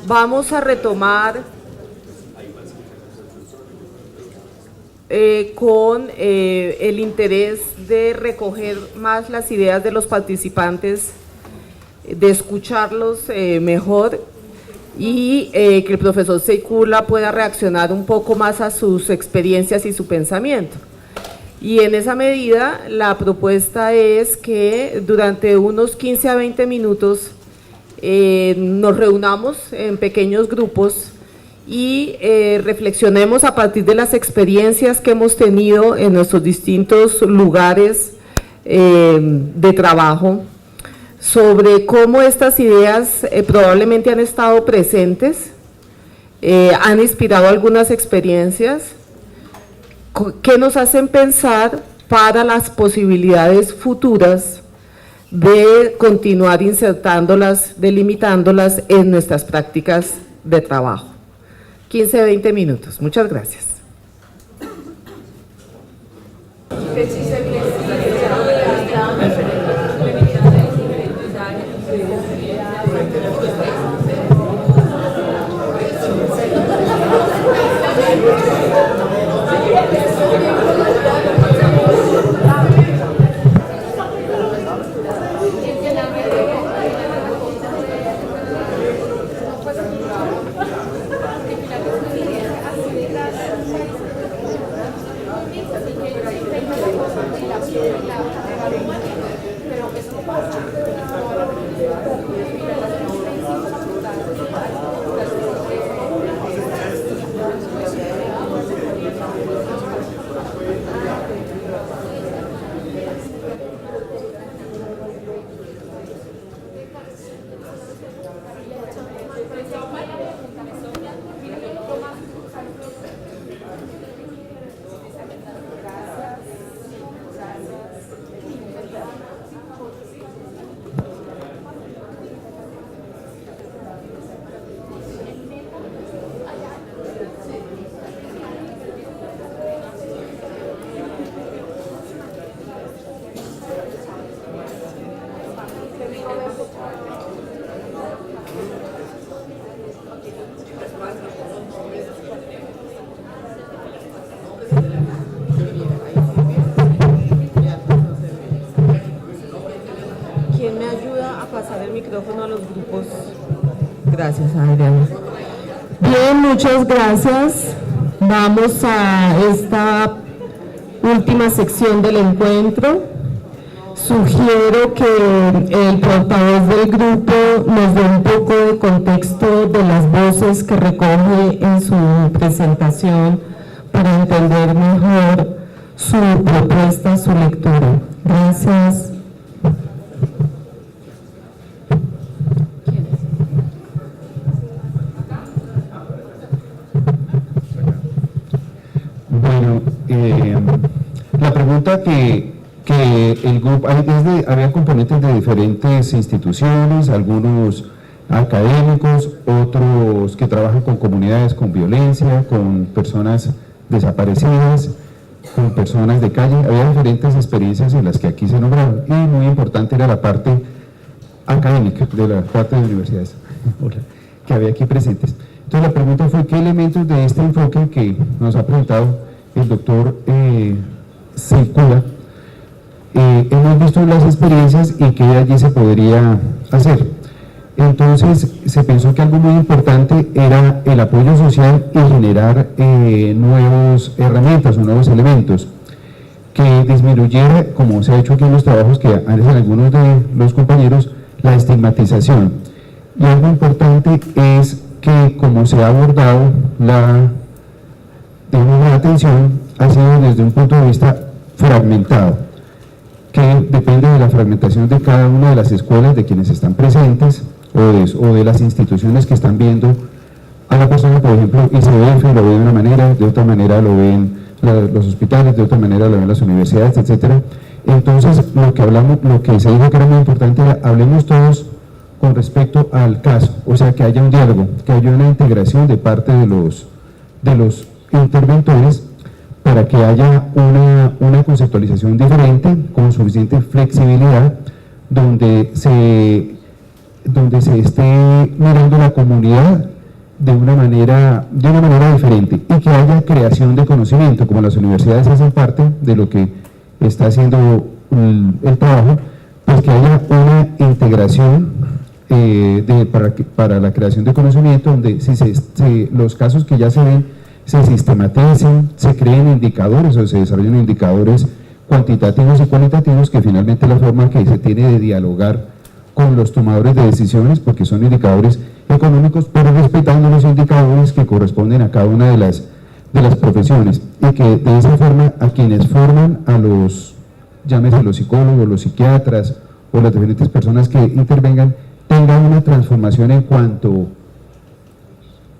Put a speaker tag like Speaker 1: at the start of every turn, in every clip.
Speaker 1: Vamos a retomar con el interés de recoger más las ideas de los participantes, de escucharlos mejor y que el profesor Seykula pueda reaccionar un poco más a sus experiencias y su pensamiento. Y en esa medida la propuesta es que durante unos 15 a 20 minutos nos reunamos en pequeños grupos y reflexionemos a partir de las experiencias que hemos tenido en nuestros distintos lugares de trabajo, sobre cómo estas ideas probablemente han estado presentes, han inspirado algunas experiencias que nos hacen pensar para las posibilidades futuras de continuar insertándolas, delimitándolas en nuestras prácticas de trabajo. 15-20 minutos. Muchas gracias. ¿Quién me ayuda a pasar el micrófono a los grupos? Gracias, Adriana. Bien, muchas gracias. Vamos a esta última sección del encuentro. Sugiero que el portavoz del grupo nos dé un poco de contexto de las voces que recoge en su presentación para entender mejor su propuesta, su lectura. Gracias.
Speaker 2: Bueno, la pregunta que el grupo, había componentes de diferentes instituciones, algunos académicos, otros que trabajan con comunidades con violencia, con personas desaparecidas, con personas de calle. Había diferentes experiencias en las que aquí se nombraron, y muy importante era la parte académica, de la parte de universidades que había aquí presentes. Entonces la pregunta fue: ¿qué elementos de este enfoque que nos ha presentado el doctor Seykula hemos visto en las experiencias y qué allí se podría hacer? Entonces se pensó que algo muy importante era el apoyo social y generar nuevas herramientas o nuevos elementos que disminuyera, como se ha hecho aquí en los trabajos que hacen algunos de los compañeros, la estigmatización. Y algo importante es que, como se ha abordado la atención, ha sido desde un punto de vista fragmentado, que depende de la fragmentación de cada una de las escuelas, de quienes están presentes, o de las instituciones que están viendo a la persona. Por ejemplo, ICBF lo ve de una manera, de otra manera lo ven los hospitales, de otra manera lo ven las universidades, etcétera. Entonces, lo que se dijo que era muy importante era: hablemos todos con respecto al caso, o sea, que haya un diálogo, que haya una integración de parte de los interventores, para que haya una conceptualización diferente, con suficiente flexibilidad, donde se esté mirando la comunidad de una manera diferente y que haya creación de conocimiento, como las universidades hacen parte de lo que está haciendo el trabajo, pues que haya una integración para la creación de conocimiento, donde los casos que ya se ven se sistematicen, se creen indicadores o se desarrollen indicadores cuantitativos y cualitativos, que finalmente es la forma que se tiene de dialogar con los tomadores de decisiones, porque son indicadores económicos, pero respetando los indicadores que corresponden a cada una de las profesiones, y que de esa forma a quienes forman a los, llámese los psicólogos, los psiquiatras o las diferentes personas que intervengan, tengan una transformación en cuanto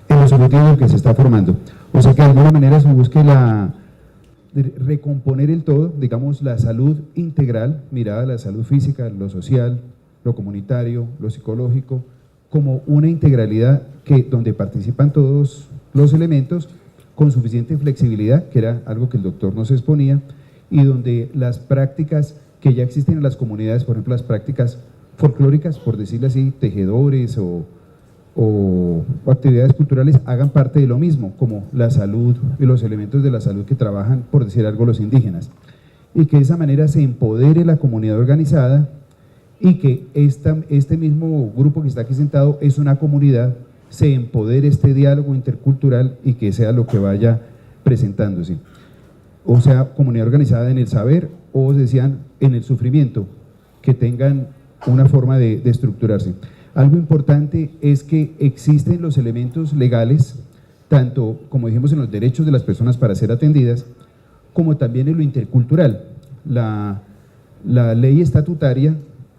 Speaker 2: en los objetivos que se está formando. O sea que de alguna manera se busque recomponer el todo, digamos la salud integral, mirada a la salud física, lo social, lo comunitario, lo psicológico, como una integralidad donde participan todos los elementos con suficiente flexibilidad, que era algo que el doctor nos exponía, y donde las prácticas que ya existen en las comunidades, por ejemplo las prácticas folclóricas, por decirlo así, tejedores o actividades culturales, hagan parte de lo mismo, como la salud y los elementos de la salud que trabajan, por decir algo, los indígenas, y que de esa manera se empodere la comunidad organizada, y que este mismo grupo que está aquí sentado es una comunidad, se empodere este diálogo intercultural y que sea lo que vaya presentándose. O sea, comunidad organizada en el saber, o decían en el sufrimiento, que tengan una forma de estructurarse. Algo importante es que existen los elementos legales, tanto como dijimos en los derechos de las personas para ser atendidas, como también en lo intercultural. La ley estatutaria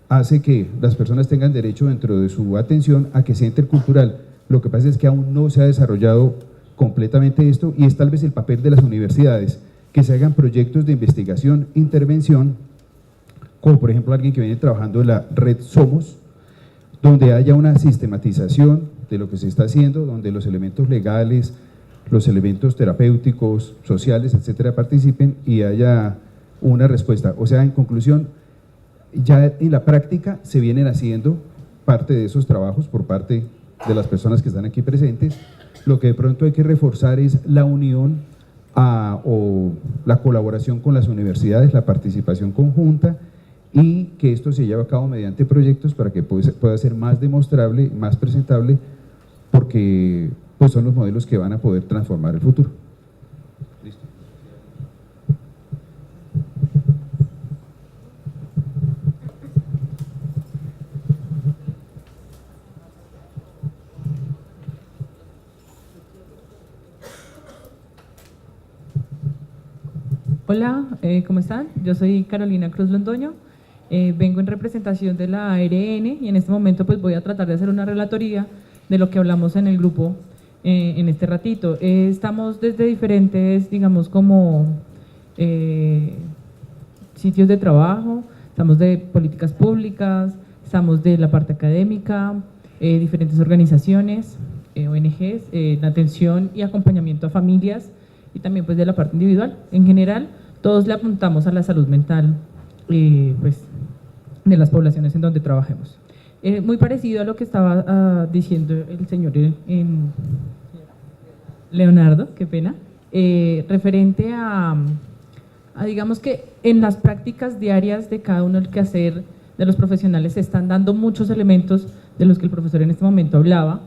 Speaker 2: hace que las personas tengan derecho dentro de su atención a que sea intercultural. Lo que pasa es que aún no se ha desarrollado completamente esto, y es tal vez el papel de las universidades, que se hagan proyectos de investigación, intervención, como por ejemplo alguien que viene trabajando en la red Somos, donde haya una sistematización de lo que se está haciendo, donde los elementos legales, los elementos terapéuticos, sociales, etcétera, participen y haya una respuesta. O sea, en conclusión, ya en la práctica se vienen haciendo parte de esos trabajos por parte de las personas que están aquí presentes. Lo que de pronto hay que reforzar es la unión o la colaboración con las universidades, la participación conjunta, y que esto se lleve a cabo mediante proyectos para que pueda ser más demostrable, más presentable, porque pues son los modelos que van a poder transformar el futuro. ¿Listo?
Speaker 3: Hola, ¿cómo están? Yo soy Carolina Cruz Londoño, vengo en representación de la ARN y en este momento pues voy a tratar de hacer una relatoría de lo que hablamos en el grupo en este ratito. Estamos desde diferentes, digamos, como sitios de trabajo, estamos de políticas públicas, estamos de la parte académica, diferentes organizaciones, ONGs, en atención y acompañamiento a familias, y también pues de la parte individual. En general, todos le apuntamos a la salud mental pues, de las poblaciones en donde trabajemos. Muy parecido a lo que estaba diciendo el señor Leonardo, qué pena, referente a digamos que en las prácticas diarias de cada uno del quehacer de los profesionales se están dando muchos elementos de los que el profesor en este momento hablaba.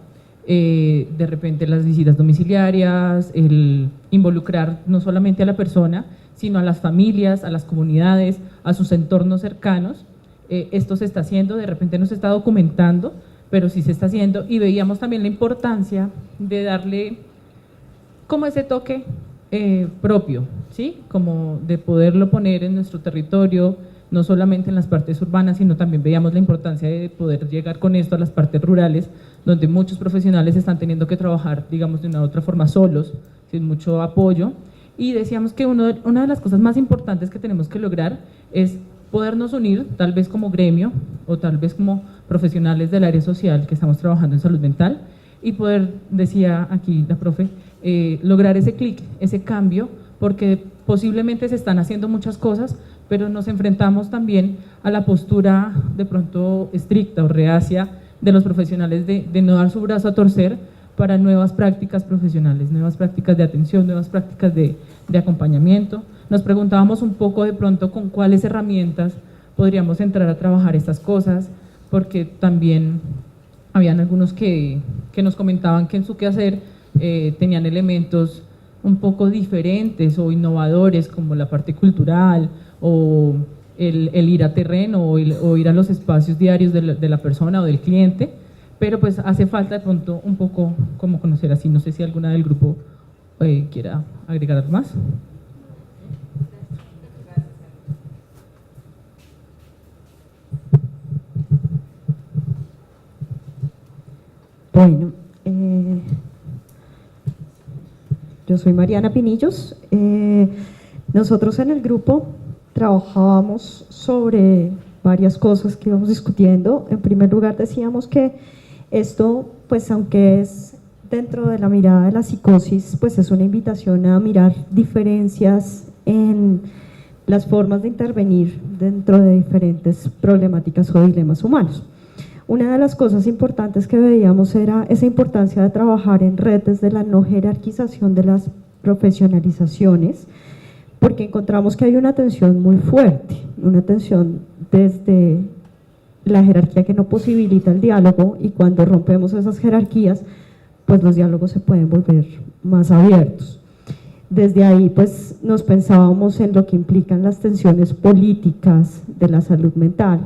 Speaker 3: De repente las visitas domiciliarias, el involucrar no solamente a la persona, sino a las familias, a las comunidades, a sus entornos cercanos. Esto se está haciendo, de repente no se está documentando, pero sí se está haciendo, y veíamos también la importancia de darle como ese toque propio, ¿sí? Como de poderlo poner en nuestro territorio, no solamente en las partes urbanas, sino también veíamos la importancia de poder llegar con esto a las partes rurales, donde muchos profesionales están teniendo que trabajar, digamos, de una u otra forma solos, sin mucho apoyo, y decíamos que una de las cosas más importantes que tenemos que lograr es podernos unir, tal vez como gremio, o tal vez como profesionales del área social que estamos trabajando en salud mental, y poder, decía aquí la profe, lograr ese clic, ese cambio, porque posiblemente se están haciendo muchas cosas, pero nos enfrentamos también a la postura de pronto estricta o reacia de los profesionales de no dar su brazo a torcer, para nuevas prácticas profesionales, nuevas prácticas de atención, nuevas prácticas de acompañamiento. Nos preguntábamos un poco de pronto con cuáles herramientas podríamos entrar a trabajar estas cosas, porque también habían algunos que nos comentaban que en su quehacer tenían elementos un poco diferentes o innovadores, como la parte cultural o el ir a terreno o ir a los espacios diarios de la persona o del cliente, pero pues hace falta de pronto un poco como conocer así. No sé si alguna del grupo quiera agregar algo más.
Speaker 4: Bueno, yo soy Mariana Pinillos. Nosotros en el grupo trabajábamos sobre varias cosas que íbamos discutiendo. En primer lugar, decíamos que esto, pues aunque es dentro de la mirada de la psicosis, pues es una invitación a mirar diferencias en las formas de intervenir dentro de diferentes problemáticas o dilemas humanos. Una de las cosas importantes que veíamos era esa importancia de trabajar en redes de la no jerarquización de las profesionalizaciones, porque encontramos que hay una tensión muy fuerte, una tensión desde la jerarquía que no posibilita el diálogo, y cuando rompemos esas jerarquías, pues los diálogos se pueden volver más abiertos. Desde ahí pues nos pensábamos en lo que implican las tensiones políticas de la salud mental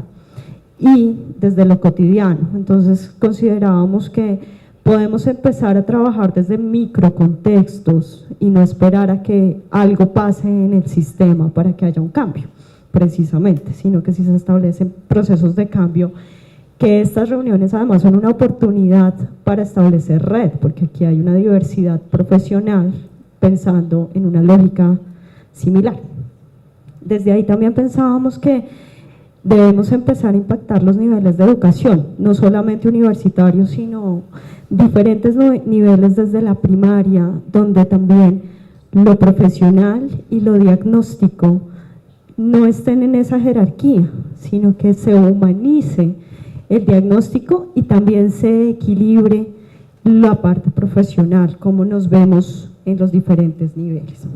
Speaker 4: y desde lo cotidiano. Entonces considerábamos que podemos empezar a trabajar desde microcontextos y no esperar a que algo pase en el sistema para que haya un cambio, precisamente, sino que si se establecen procesos de cambio, que estas reuniones además son una oportunidad para establecer red, porque aquí hay una diversidad profesional pensando en una lógica similar. Desde ahí también pensábamos que debemos empezar a impactar los niveles de educación, no solamente universitarios, sino diferentes niveles desde la primaria, donde también lo profesional y lo diagnóstico no estén en esa jerarquía, sino que se humanice el diagnóstico y también se equilibre la parte profesional, como nos vemos en los diferentes niveles.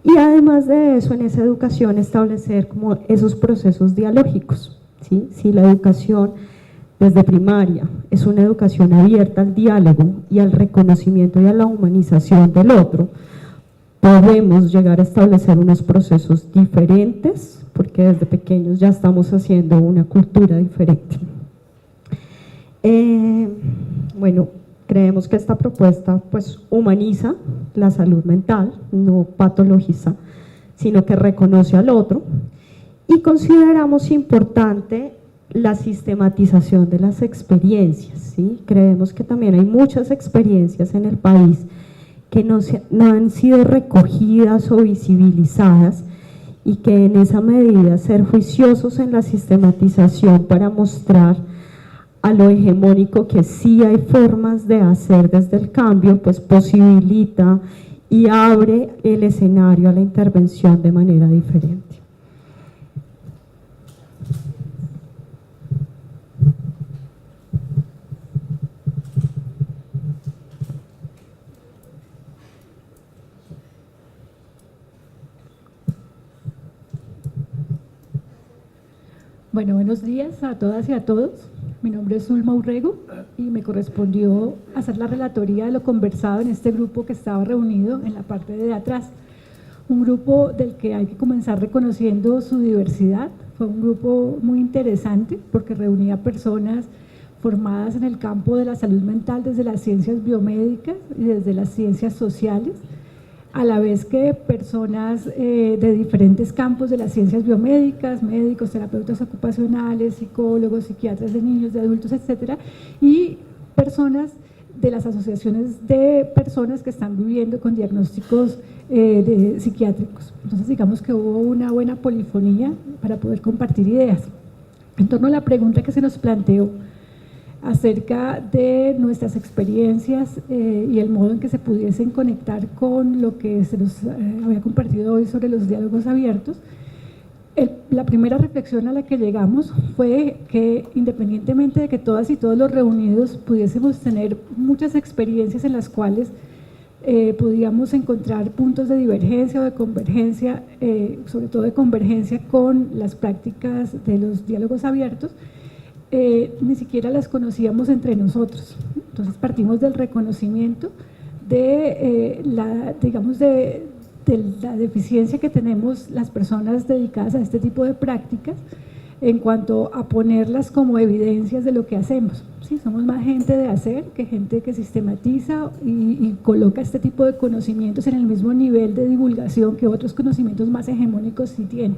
Speaker 4: Y además de eso, en esa educación establecer como esos procesos dialógicos, ¿sí? Si la educación desde primaria es una educación abierta al diálogo y al reconocimiento y a la humanización del otro, podemos llegar a establecer unos procesos diferentes, porque desde pequeños ya estamos haciendo una cultura diferente. Bueno, creemos que esta propuesta pues humaniza la salud mental, no patologiza, sino que reconoce al otro, y consideramos importante la sistematización de las experiencias, ¿sí? Creemos que también hay muchas experiencias en el país que no han sido recogidas o visibilizadas, y que en esa medida ser juiciosos en la sistematización para mostrar a lo hegemónico que sí hay formas de hacer desde el cambio, pues posibilita y abre el escenario a la intervención de manera diferente.
Speaker 5: Bueno, buenos días a todas y a todos. Mi nombre es Zulma Urrego y me correspondió hacer la relatoría de lo conversado en este grupo que estaba reunido en la parte de atrás. Un grupo del que hay que comenzar reconociendo su diversidad. Fue un grupo muy interesante porque reunía personas formadas en el campo de la salud mental desde las ciencias biomédicas y desde las ciencias sociales, a la vez que personas de diferentes campos de las ciencias biomédicas, médicos, terapeutas ocupacionales, psicólogos, psiquiatras de niños, de adultos, etcétera, y personas de las asociaciones de personas que están viviendo con diagnósticos psiquiátricos. Entonces digamos que hubo una buena polifonía para poder compartir ideas. En torno a la pregunta que se nos planteó acerca de nuestras experiencias y el modo en que se pudiesen conectar con lo que se nos había compartido hoy sobre los diálogos abiertos, la primera reflexión a la que llegamos fue que independientemente de que todas y todos los reunidos pudiésemos tener muchas experiencias en las cuales podíamos encontrar puntos de divergencia o de convergencia, sobre todo de convergencia con las prácticas de los diálogos abiertos, ni siquiera las conocíamos entre nosotros. Entonces partimos del reconocimiento de la deficiencia que tenemos las personas dedicadas a este tipo de prácticas en cuanto a ponerlas como evidencias de lo que hacemos. ¿Sí? Somos más gente de hacer que gente que sistematiza y coloca este tipo de conocimientos en el mismo nivel de divulgación que otros conocimientos más hegemónicos sí tienen.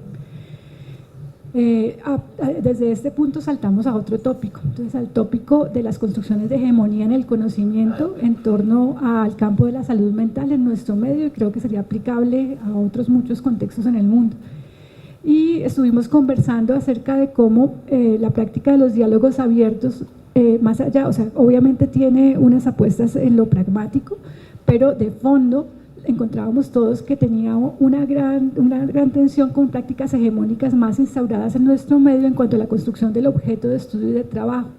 Speaker 5: Desde este punto saltamos a otro tópico, entonces al tópico de las construcciones de hegemonía en el conocimiento en torno al campo de la salud mental en nuestro medio, y creo que sería aplicable a otros muchos contextos en el mundo. Y estuvimos conversando acerca de cómo la práctica de los diálogos abiertos, más allá, o sea, obviamente tiene unas apuestas en lo pragmático, pero de fondo encontrábamos todos que tenía una gran tensión con prácticas hegemónicas más instauradas en nuestro medio en cuanto a la construcción del objeto de estudio y de trabajo,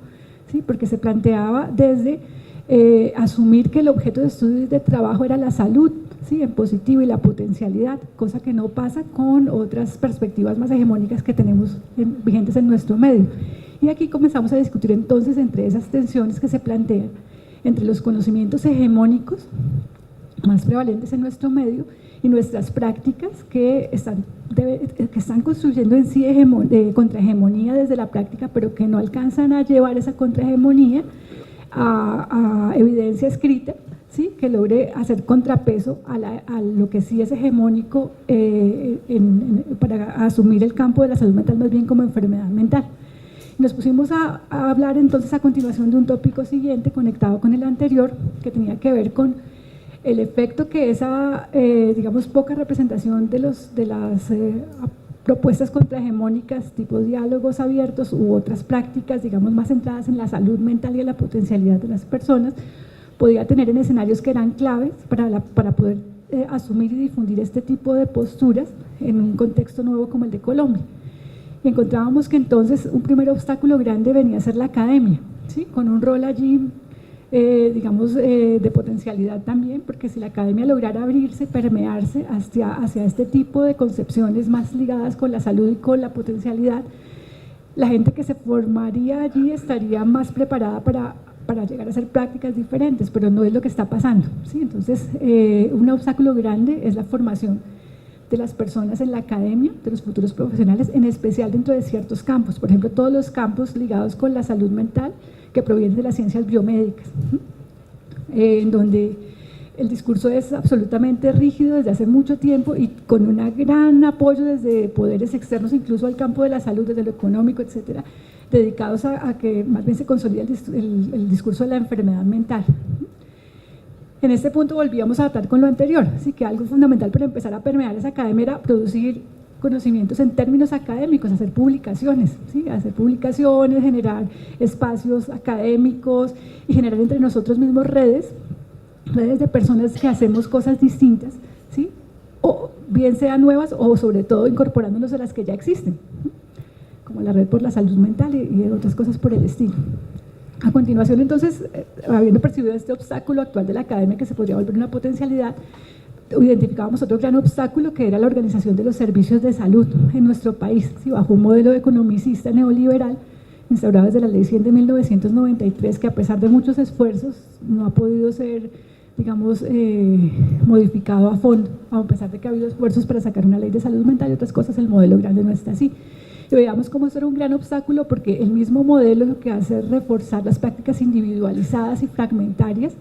Speaker 5: ¿sí? Porque se planteaba desde asumir que el objeto de estudio y de trabajo era la salud, ¿sí? En positivo, y la potencialidad, cosa que no pasa con otras perspectivas más hegemónicas que tenemos vigentes en nuestro medio. Y aquí comenzamos a discutir entonces entre esas tensiones que se plantean entre los conocimientos hegemónicos más prevalentes en nuestro medio y nuestras prácticas que están construyendo en sí contrahegemonía desde la práctica, pero que no alcanzan a llevar esa contrahegemonía a evidencia escrita, ¿sí? Que logre hacer contrapeso a lo que sí es hegemónico para asumir el campo de la salud mental más bien como enfermedad mental. Nos pusimos a hablar entonces a continuación de un tópico siguiente conectado con el anterior, que tenía que ver con el efecto que esa, digamos, poca representación de las propuestas contrahegemónicas, tipo diálogos abiertos u otras prácticas, digamos, más centradas en la salud mental y en la potencialidad de las personas, podía tener en escenarios que eran claves para poder asumir y difundir este tipo de posturas en un contexto nuevo como el de Colombia. Y encontrábamos que entonces un primer obstáculo grande venía a ser la academia, ¿sí? Con un rol allí digamos, de potencialidad también, porque si la academia lograra abrirse, permearse hacia este tipo de concepciones más ligadas con la salud y con la potencialidad, la gente que se formaría allí estaría más preparada para llegar a hacer prácticas diferentes, pero no es lo que está pasando, ¿sí? Entonces, un obstáculo grande es la formación de las personas en la academia, de los futuros profesionales, en especial dentro de ciertos campos, por ejemplo, todos los campos ligados con la salud mental, que provienen de las ciencias biomédicas, en donde el discurso es absolutamente rígido desde hace mucho tiempo y con un gran apoyo desde poderes externos, incluso al campo de la salud, desde lo económico, etcétera, dedicados a que más bien se consolide el discurso de la enfermedad mental. En este punto volvíamos a tratar con lo anterior, así que algo fundamental para empezar a permear esa academia era producir conocimientos en términos académicos, hacer publicaciones, ¿sí? Hacer publicaciones, generar espacios académicos y generar entre nosotros mismos redes de personas que hacemos cosas distintas, ¿sí? O bien sean nuevas o sobre todo incorporándonos a las que ya existen, ¿sí? Como la Red por la Salud Mental y otras cosas por el estilo. A continuación, entonces, habiendo percibido este obstáculo actual de la academia que se podría volver una potencialidad, identificábamos otro gran obstáculo que era la organización de los servicios de salud en nuestro país, ¿sí? Bajo un modelo economicista neoliberal instaurado desde la Ley 100 de 1993, que a pesar de muchos esfuerzos no ha podido ser, digamos, modificado a fondo, a pesar de que ha habido esfuerzos para sacar una ley de salud mental y otras cosas, el modelo grande no está así. Y veamos cómo esto era un gran obstáculo porque el mismo modelo lo que hace es reforzar las prácticas individualizadas y fragmentarias,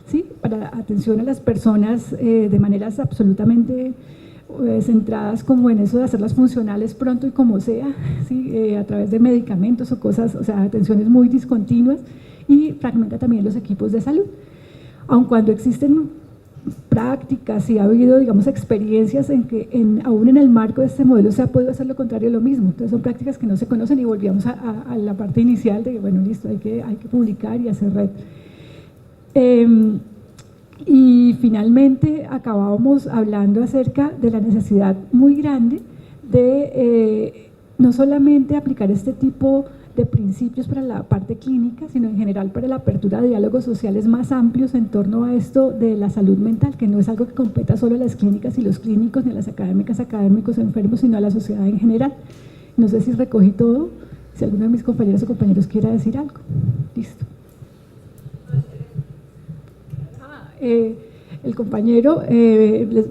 Speaker 5: ¿sí? Para atención a las personas de maneras absolutamente centradas como en eso de hacerlas funcionales pronto y como sea, ¿sí? A través de medicamentos o cosas, o sea, atenciones muy discontinuas, y fragmenta también los equipos de salud. Aun cuando existen prácticas y ha habido, digamos, experiencias en que aún en el marco de este modelo se ha podido hacer lo contrario de lo mismo. Entonces son prácticas que no se conocen y volvíamos a la parte inicial de que, bueno, listo, hay que publicar y hacer red. Y finalmente acabábamos hablando acerca de la necesidad muy grande de no solamente aplicar este tipo de principios para la parte clínica, sino en general para la apertura de diálogos sociales más amplios en torno a esto de la salud mental, que no es algo que competa solo a las clínicas y los clínicos, ni a las académicas, académicos enfermos, sino a la sociedad en general. No sé si recogí todo, si alguno de mis compañeros o compañeros quiera decir algo. Listo. El compañero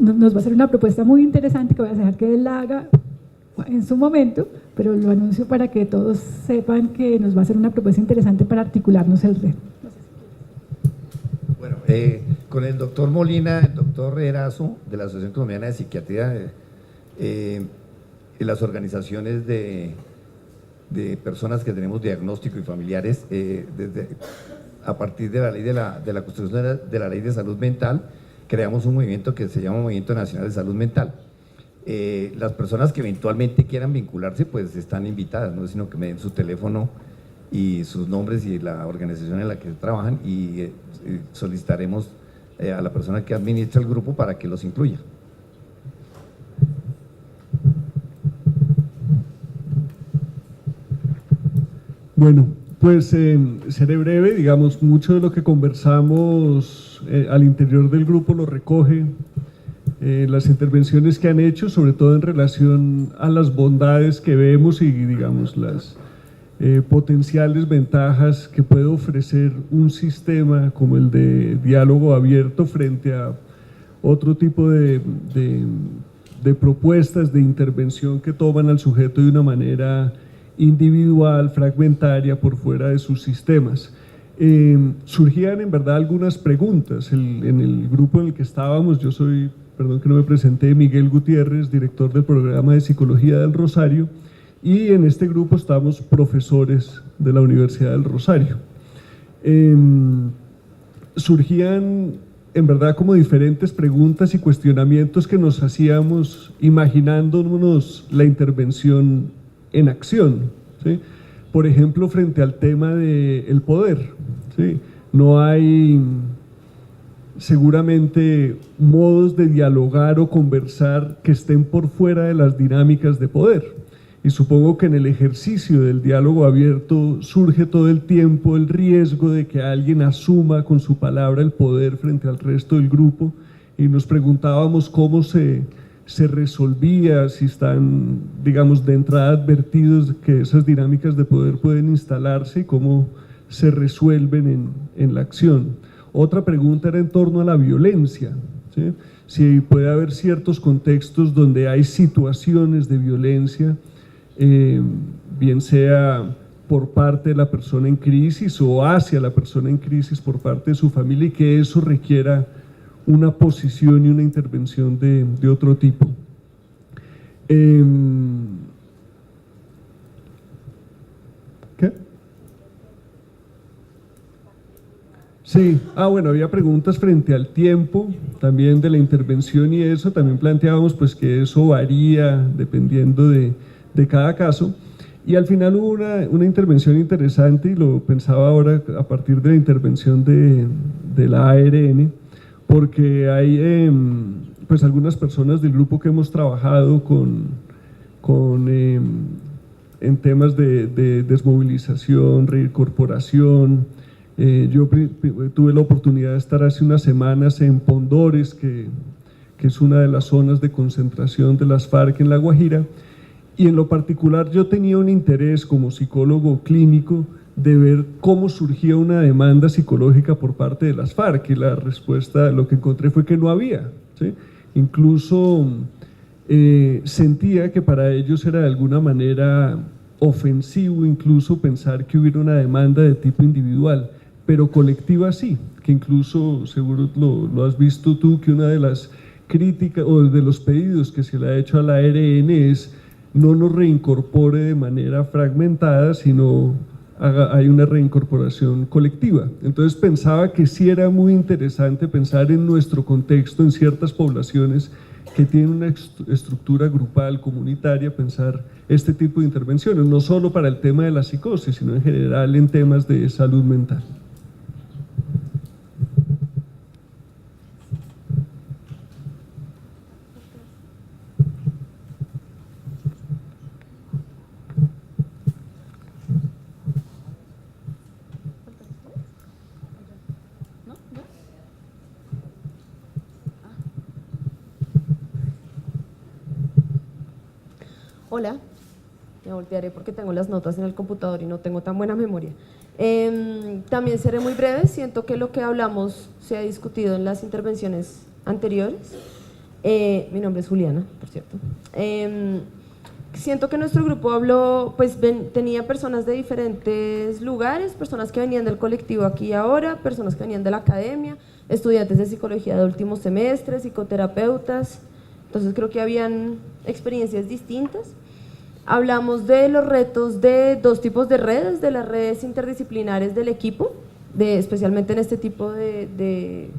Speaker 5: nos va a hacer una propuesta muy interesante que voy a dejar que él la haga en su momento, pero lo anuncio para que todos sepan que nos va a hacer una propuesta interesante para articularnos el reto.
Speaker 6: Bueno, con el doctor Molina, el doctor Erazo de la Asociación Colombiana de Psiquiatría, y las organizaciones de personas que tenemos diagnóstico y familiares, a partir de la ley de la construcción de la ley de salud mental, creamos un movimiento que se llama Movimiento Nacional de Salud Mental. Las personas que eventualmente quieran vincularse, pues están invitadas, no sino que me den su teléfono y sus nombres y la organización en la que trabajan, y solicitaremos a la persona que administra el grupo para que los incluya.
Speaker 7: Bueno, pues seré breve. Digamos, mucho de lo que conversamos al interior del grupo lo recoge las intervenciones que han hecho, sobre todo en relación a las bondades que vemos y, digamos, las potenciales ventajas que puede ofrecer un sistema como el de diálogo abierto frente a otro tipo de propuestas de intervención que toman al sujeto de una manera individual, fragmentaria, por fuera de sus sistemas. Surgían en verdad algunas preguntas. En el grupo en el que estábamos, yo soy, perdón que no me presenté, Miguel Gutiérrez, director del programa de Psicología del Rosario, y en este grupo estamos profesores de la Universidad del Rosario. Surgían en verdad como diferentes preguntas y cuestionamientos que nos hacíamos imaginándonos la intervención en acción, ¿sí? Por ejemplo, frente al tema del poder, ¿sí? No hay seguramente modos de dialogar o conversar que estén por fuera de las dinámicas de poder. Y supongo que en el ejercicio del diálogo abierto surge todo el tiempo el riesgo de que alguien asuma con su palabra el poder frente al resto del grupo, y nos preguntábamos cómo se resolvía, si están, digamos, de entrada advertidos de que esas dinámicas de poder pueden instalarse y cómo se resuelven en la acción. Otra pregunta era en torno a la violencia, ¿sí? Si puede haber ciertos contextos donde hay situaciones de violencia, bien sea por parte de la persona en crisis o hacia la persona en crisis por parte de su familia, y que eso requiera una posición y una intervención de otro tipo. ¿Qué? Sí, bueno, había preguntas frente al tiempo también de la intervención, y eso también planteábamos pues que eso varía dependiendo de cada caso. Y al final hubo una intervención interesante, y lo pensaba ahora a partir de la intervención de la ARN, porque hay pues algunas personas del grupo que hemos trabajado en temas de desmovilización, reincorporación. Yo tuve la oportunidad de estar hace unas semanas en Pondores, que es una de las zonas de concentración de las FARC en La Guajira, y en lo particular yo tenía un interés como psicólogo clínico de ver cómo surgía una demanda psicológica por parte de las FARC, y la respuesta, lo que encontré fue que no había, ¿sí? Incluso sentía que para ellos era de alguna manera ofensivo incluso pensar que hubiera una demanda de tipo individual, pero colectiva sí, que incluso seguro lo has visto tú, que una de las críticas o de los pedidos que se le ha hecho a la ARN es no nos reincorpore de manera fragmentada, sino hay una reincorporación colectiva. Entonces pensaba que sí era muy interesante pensar en nuestro contexto, en ciertas poblaciones que tienen una estructura grupal, comunitaria, pensar este tipo de intervenciones, no solo para el tema de la psicosis, sino en general en temas de salud mental.
Speaker 8: Hola, me voltearé porque tengo las notas en el computador y no tengo tan buena memoria. También seré muy breve, siento que lo que hablamos se ha discutido en las intervenciones anteriores. Mi nombre es Juliana, por cierto. Siento que nuestro grupo habló, pues tenía personas de diferentes lugares, personas que venían del colectivo Aquí y Ahora, personas que venían de la academia, estudiantes de psicología de último semestre, psicoterapeutas. Entonces creo que habían experiencias distintas. Hablamos de los retos de dos tipos de redes, de las redes interdisciplinares del equipo, especialmente en este tipo de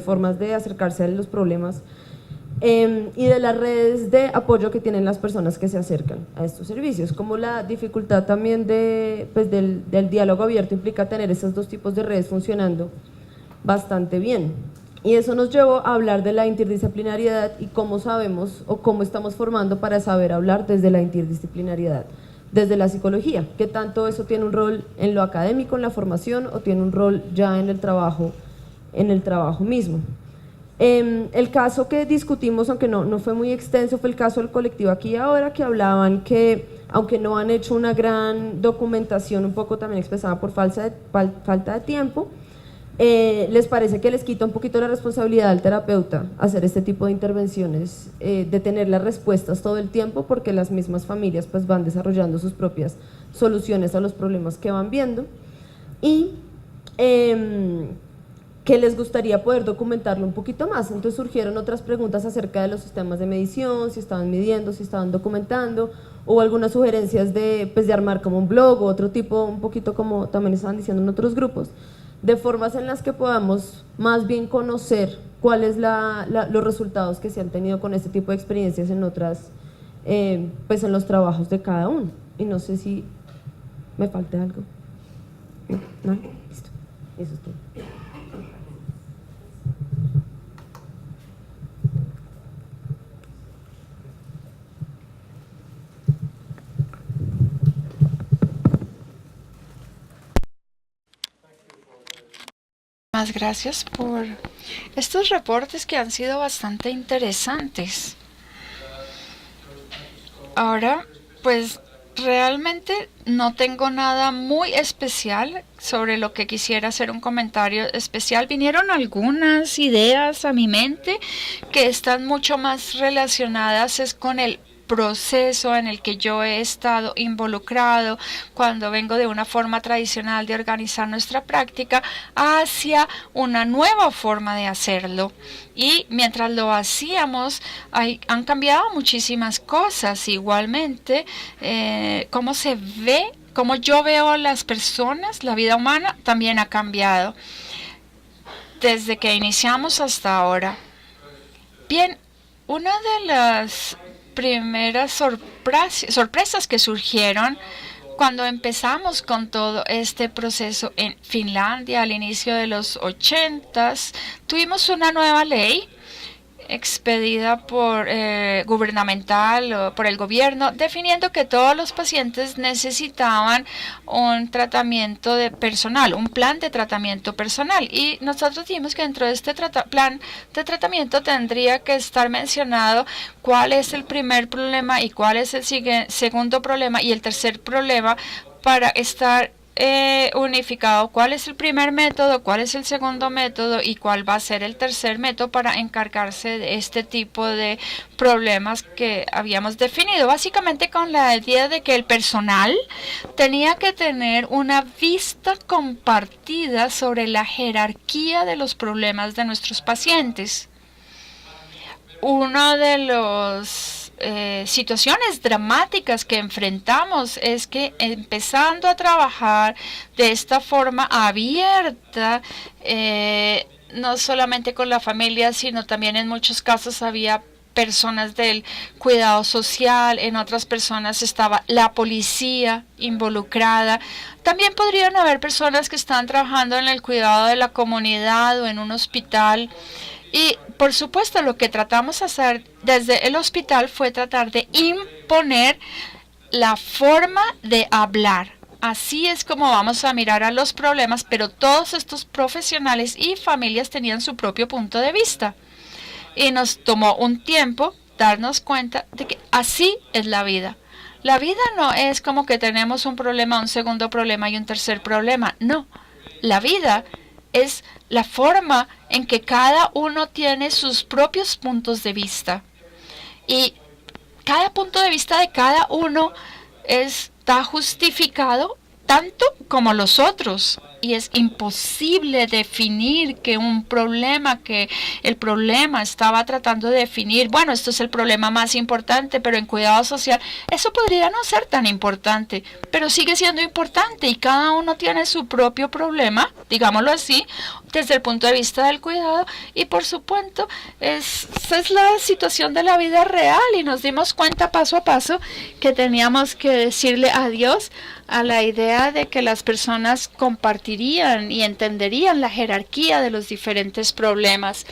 Speaker 8: formas de acercarse a los problemas, y de las redes de apoyo que tienen las personas que se acercan a estos servicios, como la dificultad también del diálogo abierto implica tener esos dos tipos de redes funcionando bastante bien. Y eso nos llevó a hablar de la interdisciplinariedad y cómo sabemos o cómo estamos formando para saber hablar desde la interdisciplinariedad, desde la psicología, qué tanto eso tiene un rol en lo académico, en la formación, o tiene un rol ya en el trabajo mismo. El caso que discutimos, aunque no fue muy extenso, fue el caso del colectivo Aquí y Ahora, que hablaban que, aunque no han hecho una gran documentación, un poco también expresada por falta de tiempo, les parece que les quita un poquito la responsabilidad al terapeuta hacer este tipo de intervenciones, de tener las respuestas todo el tiempo, porque las mismas familias pues van desarrollando sus propias soluciones a los problemas que van viendo, y que les gustaría poder documentarlo un poquito más. Entonces surgieron otras preguntas acerca de los sistemas de medición, si estaban midiendo, si estaban documentando, o algunas sugerencias de armar como un blog o otro tipo, un poquito como también estaban diciendo en otros grupos, de formas en las que podamos más bien conocer cuáles los resultados que se han tenido con este tipo de experiencias en otras, pues en los trabajos de cada uno. Y no sé si me falta algo. ¿No? Listo. Eso es todo.
Speaker 9: Más gracias por estos reportes que han sido bastante interesantes. Ahora, pues realmente no tengo nada muy especial sobre lo que quisiera hacer un comentario especial. Vinieron algunas ideas a mi mente que están mucho más relacionadas con el proceso en el que yo he estado involucrado cuando vengo de una forma tradicional de organizar nuestra práctica hacia una nueva forma de hacerlo. Y mientras lo hacíamos, han cambiado muchísimas cosas. Igualmente, cómo se ve, cómo yo veo a las personas, la vida humana, también ha cambiado desde que iniciamos hasta ahora. Bien, una de las primeras sorpresas que surgieron cuando empezamos con todo este proceso en Finlandia al inicio de los 80s, tuvimos una nueva ley expedida por gubernamental o por el gobierno, definiendo que todos los pacientes necesitaban un tratamiento personal, un plan de tratamiento personal, y nosotros dijimos que dentro de este plan de tratamiento tendría que estar mencionado cuál es el primer problema y cuál es el segundo problema y el tercer problema, para estar unificado cuál es el primer método, cuál es el segundo método y cuál va a ser el tercer método para encargarse de este tipo de problemas que habíamos definido, básicamente con la idea de que el personal tenía que tener una vista compartida sobre la jerarquía de los problemas de nuestros pacientes. Uno de los situaciones dramáticas que enfrentamos es que, empezando a trabajar de esta forma abierta, no solamente con la familia, sino también en muchos casos había personas del cuidado social, en otras personas estaba la policía involucrada. También podrían haber personas que están trabajando en el cuidado de la comunidad o en un hospital. Y, por supuesto, lo que tratamos de hacer desde el hospital fue tratar de imponer la forma de hablar. Así es como vamos a mirar a los problemas, pero todos estos profesionales y familias tenían su propio punto de vista. Y nos tomó un tiempo darnos cuenta de que así es la vida. La vida no es como que tenemos un problema, un segundo problema y un tercer problema. No, la vida es la forma en que cada uno tiene sus propios puntos de vista. Y cada punto de vista de cada uno está justificado tanto como los otros. Y es imposible definir que el problema estaba tratando de definir, bueno, esto es el problema más importante, pero en cuidado social, eso podría no ser tan importante, pero sigue siendo importante y cada uno tiene su propio problema, digámoslo así, desde el punto de vista del cuidado y por supuesto, esa es la situación de la vida real y nos dimos cuenta paso a paso que teníamos que decirle adiós a la idea de que las personas compartirían y entenderían la jerarquía de los diferentes problemas.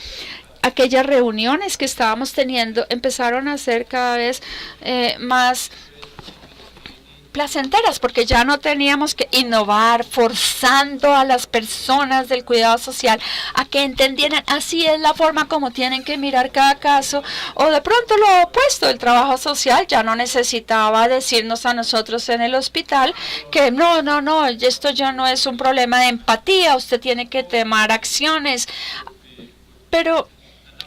Speaker 9: Aquellas reuniones que estábamos teniendo empezaron a ser cada vez más placenteras porque ya no teníamos que innovar forzando a las personas del cuidado social a que entendieran así es la forma como tienen que mirar cada caso o de pronto lo opuesto, el trabajo social ya no necesitaba decirnos a nosotros en el hospital que no, esto ya no es un problema de empatía, usted tiene que tomar acciones, pero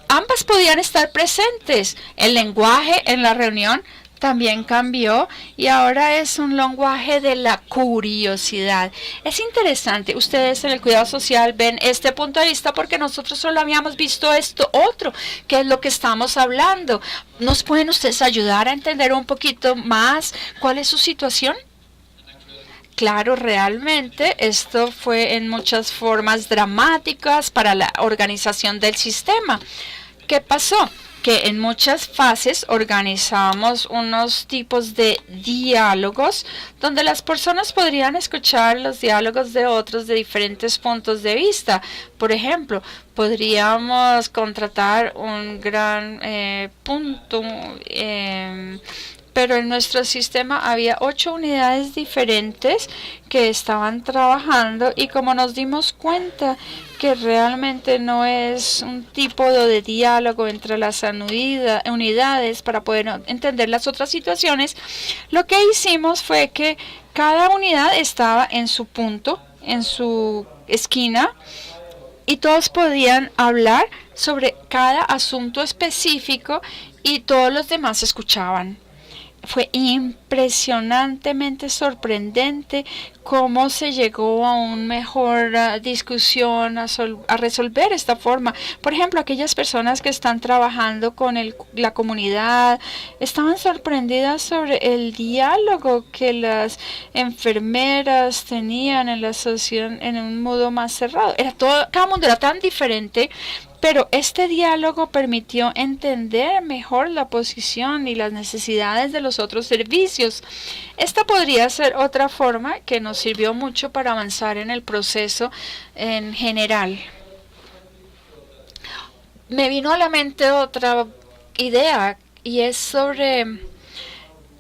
Speaker 9: ambas podían estar presentes, el lenguaje en la reunión también cambió y ahora es un lenguaje de la curiosidad. Es interesante, ustedes en el cuidado social ven este punto de vista porque nosotros solo habíamos visto esto otro, que es lo que estamos hablando. ¿Nos pueden ustedes ayudar a entender un poquito más cuál es su situación? Claro, realmente esto fue en muchas formas dramáticas para la organización del sistema. ¿Qué pasó? Que en muchas fases organizamos unos tipos de diálogos donde las personas podrían escuchar los diálogos de otros de diferentes puntos de vista. Por ejemplo, podríamos contratar un gran punto, pero en nuestro sistema había 8 unidades diferentes que estaban trabajando y como nos dimos cuenta que realmente no es un tipo de diálogo entre las unidades para poder entender las otras situaciones, lo que hicimos fue que cada unidad estaba en su punto, en su esquina, y todos podían hablar sobre cada asunto específico y todos los demás escuchaban. Fue impresionantemente sorprendente cómo se llegó a una mejor discusión, a resolver esta forma. Por ejemplo, aquellas personas que están trabajando con la comunidad estaban sorprendidas sobre el diálogo que las enfermeras tenían en la asociación en un modo más cerrado. Cada mundo era tan diferente. Pero este diálogo permitió entender mejor la posición y las necesidades de los otros servicios. Esta podría ser otra forma que nos sirvió mucho para avanzar en el proceso en general. Me vino a la mente otra idea y es sobre,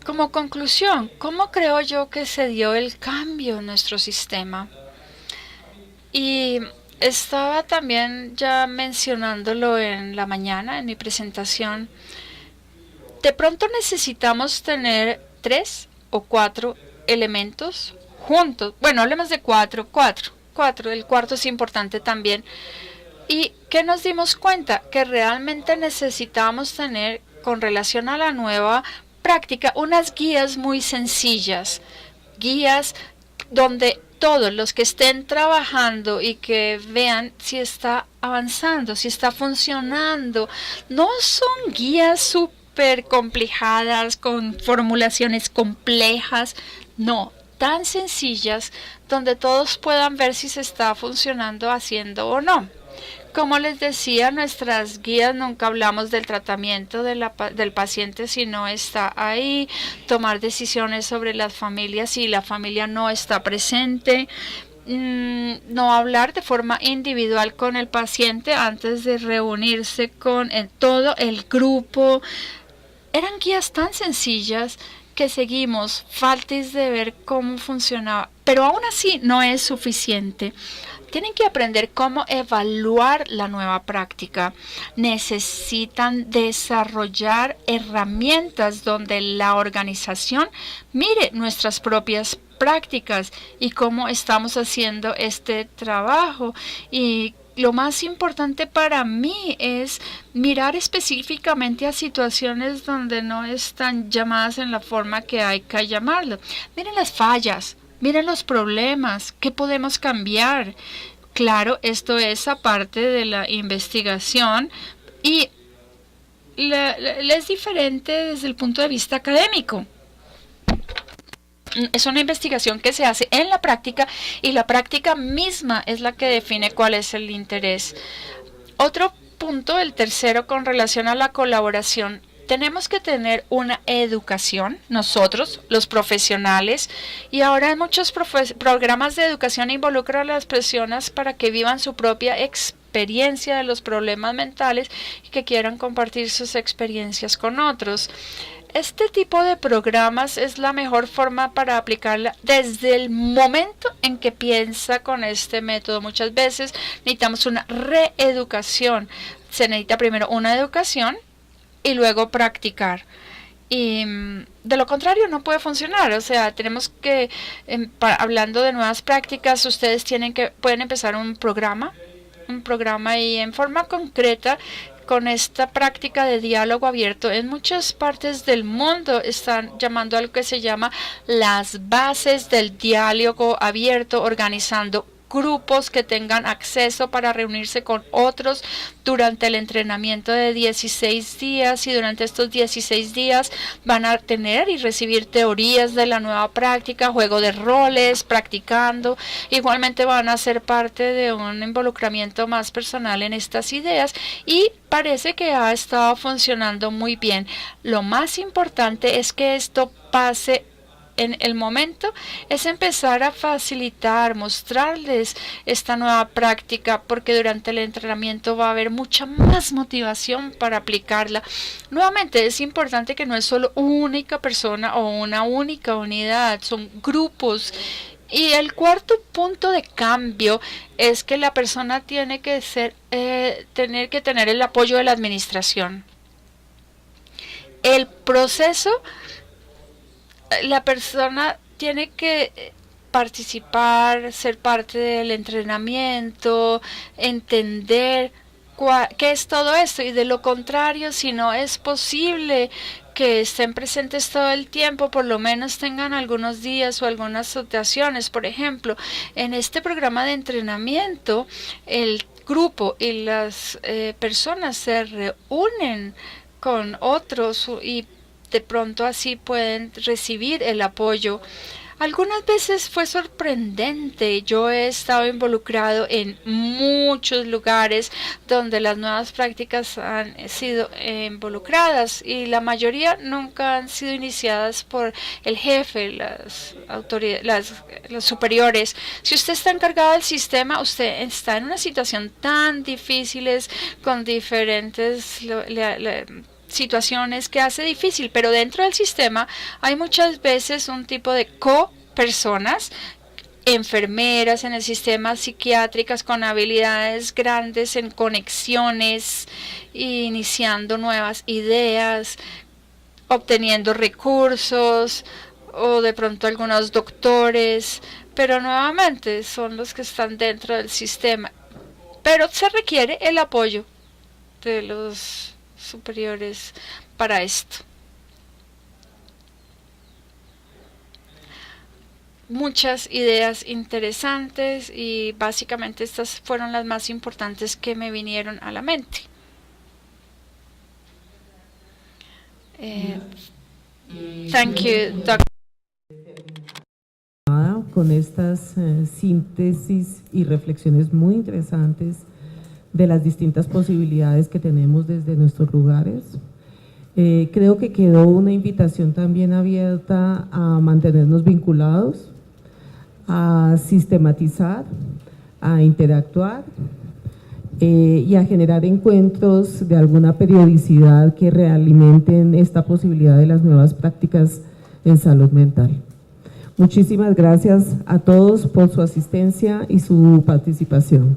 Speaker 9: como conclusión, ¿cómo creo yo que se dio el cambio en nuestro sistema? Y estaba también ya mencionándolo en la mañana en mi presentación. De pronto necesitamos tener 3 o 4 elementos juntos. Bueno, hablemos de 4. El cuarto es importante también. ¿Y qué nos dimos cuenta? Que realmente necesitamos tener, con relación a la nueva práctica, unas guías muy sencillas. Guías donde todos los que estén trabajando y que vean si está avanzando, si está funcionando. No son guías súper complicadas con formulaciones complejas, no, tan sencillas donde todos puedan ver si se está funcionando, haciendo o no. Como les decía, nuestras guías nunca hablamos del tratamiento del paciente si no está ahí, tomar decisiones sobre las familias si la familia no está presente, no hablar de forma individual con el paciente antes de reunirse con todo el grupo. Eran guías tan sencillas que seguimos, faltas de ver cómo funcionaba, pero aún así no es suficiente. tienen que aprender cómo evaluar la nueva práctica. Necesitan desarrollar herramientas donde la organización mire nuestras propias prácticas y cómo estamos haciendo este trabajo. Y lo más importante para mí es mirar específicamente a situaciones donde no están llamadas en la forma que hay que llamarlo. Miren las fallas, miren los problemas, ¿qué podemos cambiar? Claro, esto es aparte de la investigación y es diferente desde el punto de vista académico. Es una investigación que se hace en la práctica y la práctica misma es la que define cuál es el interés. Otro punto, el tercero, con relación a la colaboración. Tenemos que tener una educación, nosotros, los profesionales, y ahora en muchos programas de educación involucran a las personas para que vivan su propia experiencia de los problemas mentales y que quieran compartir sus experiencias con otros. Este tipo de programas es la mejor forma para aplicarla desde el momento en que piensa con este método. Muchas veces necesitamos una reeducación. Se necesita primero una educación y luego practicar. Y de lo contrario no puede funcionar. O sea, tenemos que, hablando de nuevas prácticas, ustedes pueden empezar un programa y en forma concreta con esta práctica de diálogo abierto. En muchas partes del mundo están llamando a lo que se llama las bases del diálogo abierto, organizando grupos que tengan acceso para reunirse con otros durante el entrenamiento de 16 días y durante estos 16 días van a tener y recibir teorías de la nueva práctica, juego de roles, practicando. Igualmente van a ser parte de un involucramiento más personal en estas ideas y parece que ha estado funcionando muy bien. Lo más importante es que esto pase en el momento, es empezar a facilitar, mostrarles esta nueva práctica, porque durante el entrenamiento va a haber mucha más motivación para aplicarla. Nuevamente, es importante que no es solo una única persona o una única unidad, son grupos. Y el cuarto punto de cambio es que la persona tiene que tener el apoyo de la administración. El proceso, la persona tiene que participar, ser parte del entrenamiento, entender qué es todo esto, y de lo contrario, si no es posible que estén presentes todo el tiempo, por lo menos tengan algunos días o algunas rotaciones. Por ejemplo, en este programa de entrenamiento, el grupo y las personas se reúnen con otros y de pronto así pueden recibir el apoyo. Algunas veces fue sorprendente. Yo he estado involucrado en muchos lugares donde las nuevas prácticas han sido involucradas y la mayoría nunca han sido iniciadas por el jefe, las autoridades, los superiores. Si usted está encargado del sistema, usted está en una situación tan difícil con diferentes situaciones que hace difícil, pero dentro del sistema hay muchas veces un tipo de co-personas, enfermeras en el sistema, psiquiátricas con habilidades grandes en conexiones, iniciando nuevas ideas, obteniendo recursos, o de pronto algunos doctores, pero nuevamente son los que están dentro del sistema. Pero se requiere el apoyo de los superiores para esto. Muchas ideas interesantes y básicamente estas fueron las más importantes que me vinieron a la mente. Thank you, Dr.
Speaker 1: Con estas síntesis y reflexiones muy interesantes de las distintas posibilidades que tenemos desde nuestros lugares. Creo que quedó una invitación también abierta a mantenernos vinculados, a sistematizar, a interactuar y a generar encuentros de alguna periodicidad que realimenten esta posibilidad de las nuevas prácticas en salud mental. Muchísimas gracias a todos por su asistencia y su participación.